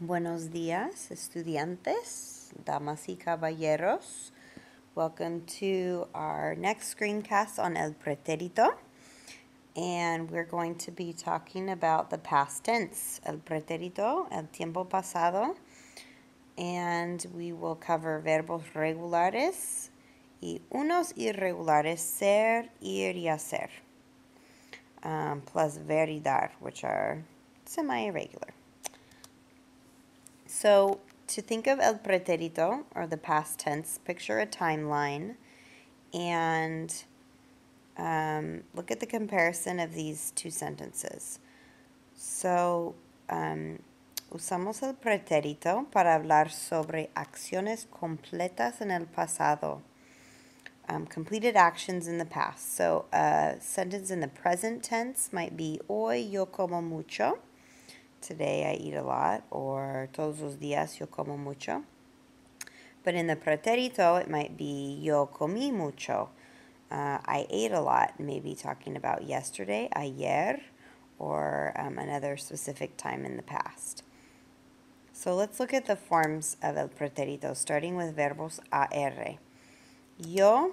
Buenos días, estudiantes, damas y caballeros. Welcome to our next screencast on el pretérito. And we're going to be talking about the past tense, el pretérito, el tiempo pasado. And we will cover verbos regulares y unos irregulares, ser, ir y hacer. Plus ver y dar, which are semi-irregular. So, to think of el pretérito, or the past tense, picture a timeline and look at the comparison of these two sentences. So, usamos el pretérito para hablar sobre acciones completas en el pasado, completed actions in the past. So, a sentence in the present tense might be, hoy yo como mucho. Today I eat a lot, or todos los días yo como mucho. But in the pretérito, it might be yo comí mucho. I ate a lot, maybe talking about yesterday, ayer, or another specific time in the past. So let's look at the forms of el pretérito, starting with verbos AR. Yo,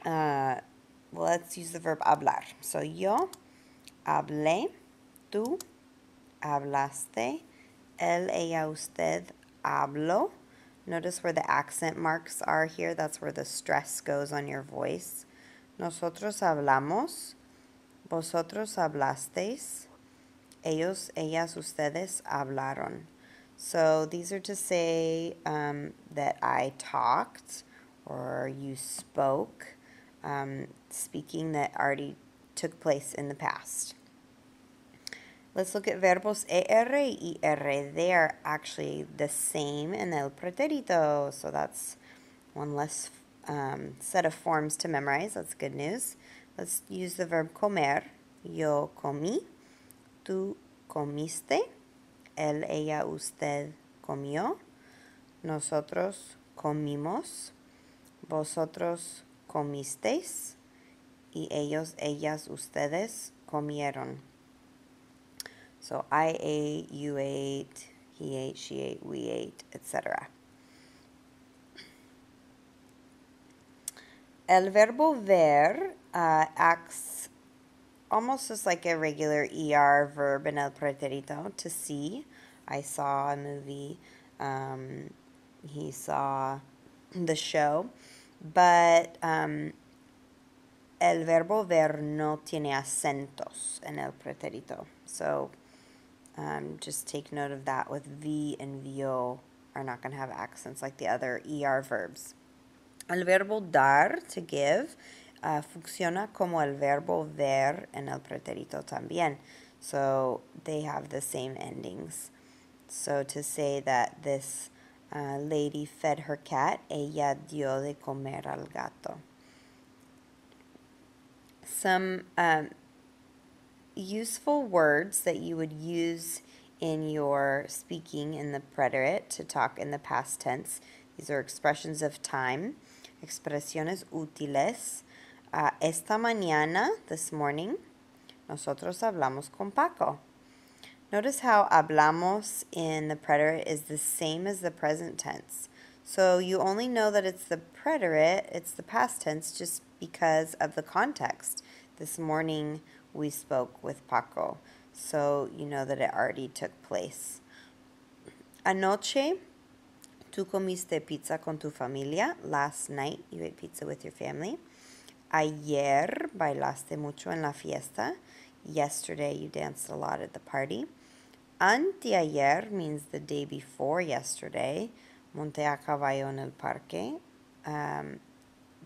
let's use the verb hablar. So yo hablé, tú hablaste, él, ella, usted habló. Notice where the accent marks are here. That's where the stress goes on your voice. Nosotros hablamos, vosotros hablasteis, ellos, ellas, ustedes hablaron. So these are to say that I talked or you spoke, speaking that already took place in the past. Let's look at verbos ER y IR. They are actually the same in el pretérito, so that's one less set of forms to memorize. That's good news. Let's use the verb comer. Yo comí, tú comiste, él, ella, usted comió, nosotros comimos, vosotros comisteis, y ellos, ellas, ustedes comieron. So I ate, you ate, he ate, she ate, we ate, etc. El verbo ver acts almost just like a regular ER verb in el pretérito, to see. I saw a movie. He saw the show. But el verbo ver no tiene acentos en el pretérito. So just take note of that. With vi and vio are not going to have accents like the other ER verbs. El verbo dar, to give, funciona como el verbo ver en el pretérito también. So they have the same endings. So to say that this lady fed her cat, ella dio de comer al gato. Some useful words that you would use in your speaking in the preterite to talk in the past tense. These are expressions of time. Expresiones útiles. Esta mañana, this morning, nosotros hablamos con Paco. Notice how hablamos in the preterite is the same as the present tense. So you only know that it's the preterite, it's the past tense, just because of the context. This morning we spoke with Paco, so you know that it already took place. Anoche, tú comiste pizza con tu familia. Last night, you ate pizza with your family. Ayer, bailaste mucho en la fiesta. Yesterday, you danced a lot at the party. Anteayer means the day before yesterday. Monté a caballo en el parque.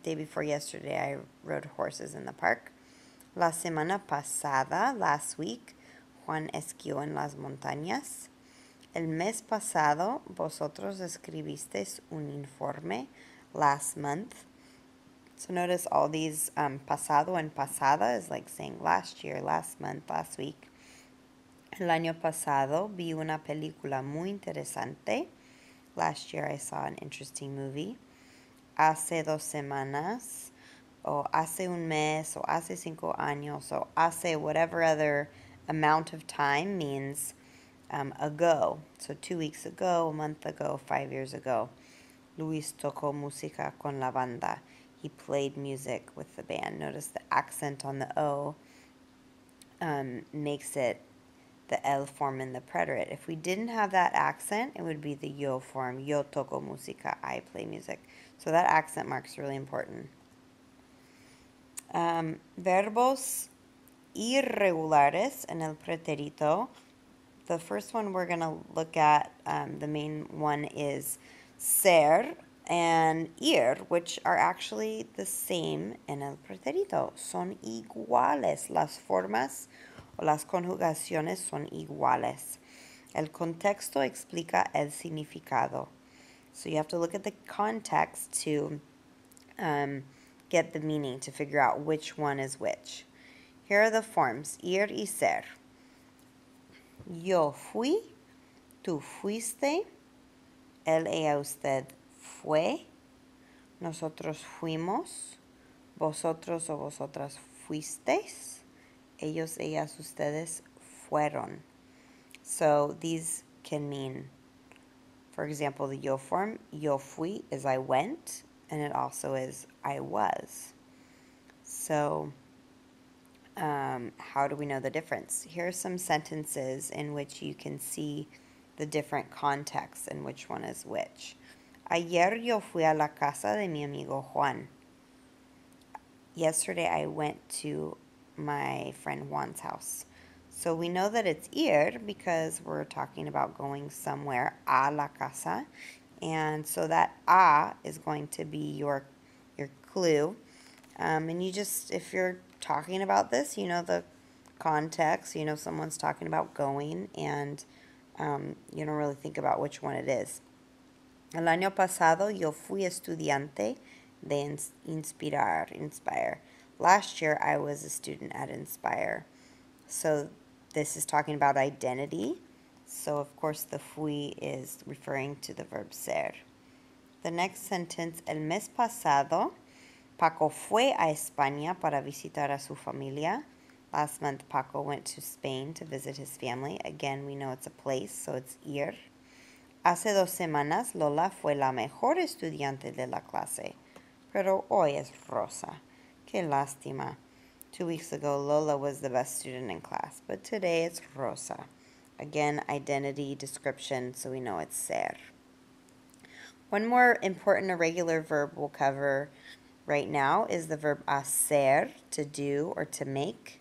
Day before yesterday, I rode horses in the park. La semana pasada, last week, Juan esquió en las montañas. El mes pasado, vosotros escribisteis un informe. Last month. So notice all these pasado and pasada is like saying last year, last month, last week. El año pasado vi una película muy interesante. Last year I saw an interesting movie. Hace 2 semanas, o hace un mes, o hace 5 años, o hace whatever other amount of time means ago. So 2 weeks ago, a month ago, 5 years ago. Luis tocó música con la banda. He played music with the band. Notice the accent on the O makes it the L form in the preterite. If we didn't have that accent, it would be the yo form. Yo toco música. I play music. So that accent mark's really important. Verbos irregulares en el pretérito. The first one we're going to look at, the main one is ser and ir, which are actually the same en el pretérito. Son iguales. Las formas o las conjugaciones son iguales. El contexto explica el significado. So you have to look at the context to get the meaning, to figure out which one is which. Here are the forms, ir y ser. Yo fui, tú fuiste, él, ella, usted fue, nosotros fuimos, vosotros o vosotras fuisteis, ellos, ellas, ustedes fueron. So these can mean, for example, the yo form, yo fui is I went, and it also is I was. So how do we know the difference? Here are some sentences in which you can see the different contexts and which one is which. Ayer yo fui a la casa de mi amigo Juan. Yesterday I went to my friend Juan's house. So we know that it's ir because we're talking about going somewhere, a la casa. And so that a is going to be your clue. And you just, if you're talking about this, you know the context, you know someone's talking about going, and you don't really think about which one it is. El año pasado yo fui estudiante de Inspire. Last year I was a student at Inspire. So this is talking about identity. So of course the fui is referring to the verb ser. The next sentence, el mes pasado, Paco fue a España para visitar a su familia. Last month, Paco went to Spain to visit his family. Again, we know it's a place, so it's ir. Hace 2 semanas, Lola fue la mejor estudiante de la clase, pero hoy es Rosa. Qué lástima. 2 weeks ago, Lola was the best student in class, but today it's Rosa. Again, identity, description, so we know it's ser. One more important irregular verb we'll cover right now is the verb hacer, to do or to make.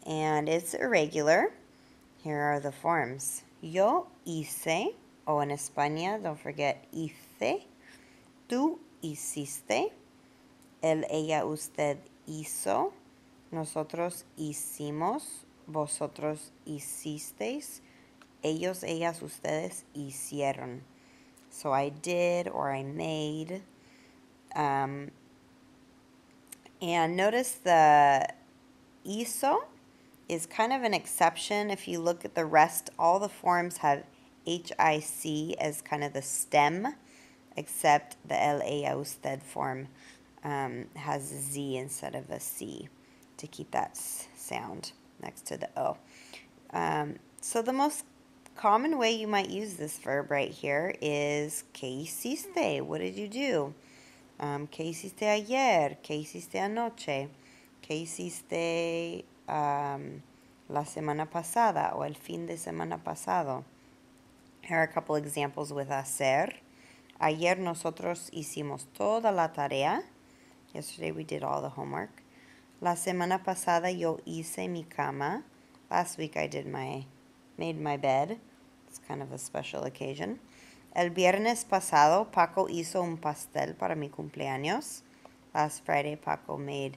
And it's irregular. Here are the forms. Yo hice, o en España, don't forget hice. Tú hiciste. Él, ella, usted hizo. Nosotros hicimos. Vosotros hicisteis. Ellos, ellas, ustedes hicieron. So I did or I made. And notice the hizo is kind of an exception. If you look at the rest, all the forms have HIC as kind of the stem, except the él, ella, usted form has a Z instead of a C to keep that sound next to the O. So the most common way you might use this verb right here is ¿qué hiciste? What did you do? ¿Qué hiciste ayer? ¿Qué hiciste anoche? ¿Qué hiciste la semana pasada o el fin de semana pasado? Here are a couple examples with hacer. Ayer nosotros hicimos toda la tarea. Yesterday we did all the homework. La semana pasada yo hice mi cama. Last week I made my bed. It's kind of a special occasion. El viernes pasado, Paco hizo un pastel para mi cumpleaños. Last Friday, Paco made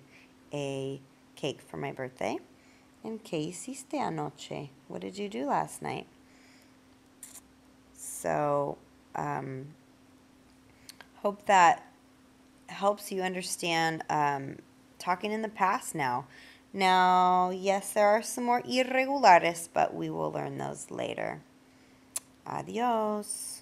a cake for my birthday. And ¿qué hiciste anoche? What did you do last night? So, hope that helps you understand talking in the past now. Now, yes, there are some more irregulares, but we will learn those later. Adios.